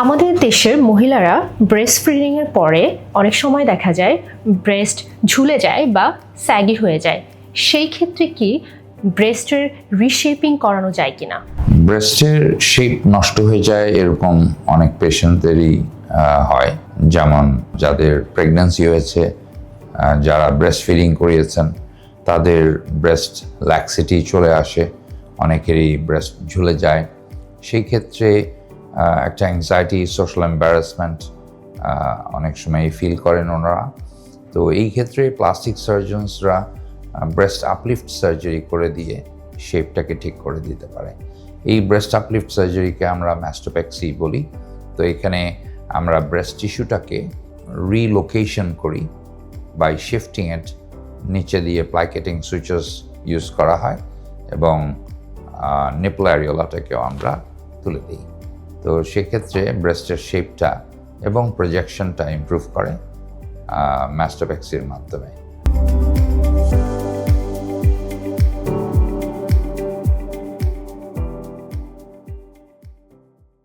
আমাদের দেশের মহিলারা ব্রেস্ট ফিডিংয়ের পরে অনেক সময় দেখা যায় ব্রেস্ট ঝুলে যায় বা স্যাগি হয়ে যায়। সেই ক্ষেত্রে কি ব্রেস্টের রিশেপিং করানো যায় কিনা? ব্রেস্টের শেপ নষ্ট হয়ে যায় এরকম অনেক পেশেন্টদেরই হয়, যেমন যাদের প্রেগন্যান্সি হয়েছে, যারা ব্রেস্ট ফিডিং করিয়েছেন তাদের ব্রেস্ট ল্যাক্সিটি চলে আসে, অনেকেরই ব্রেস্ট ঝুলে যায়। সেই ক্ষেত্রে একটা অ্যাংজাইটি, সোশ্যাল এম্বারাসমেন্ট অনেক সময় ফিল করেন ওনারা। তো এই ক্ষেত্রে প্লাস্টিক সার্জনসরা ব্রেস্ট আপলিফট সার্জারি করে দিয়ে শেপটাকে ঠিক করে দিতে পারে। এই ব্রেস্ট আপলিফট সার্জারিকে আমরা ম্যাস্টোপেক্সি বলি। তো এখানে আমরা ব্রেস্ট টিস্যুটাকে রিলোকেশন করি বাই শিফটিং ইট, নিচে দিয়ে প্লাইকেটিং সুইচেস ইউজ করা হয় এবং নিপল অ্যারিওলাটাকেও আমরা তুলে দিই। তো সেক্ষেত্রে ব্রেস্টের শেপটা এবং প্রজেকশনটা ইমপ্রুভ করে ম্যাস্টোপেক্সির মাধ্যমে।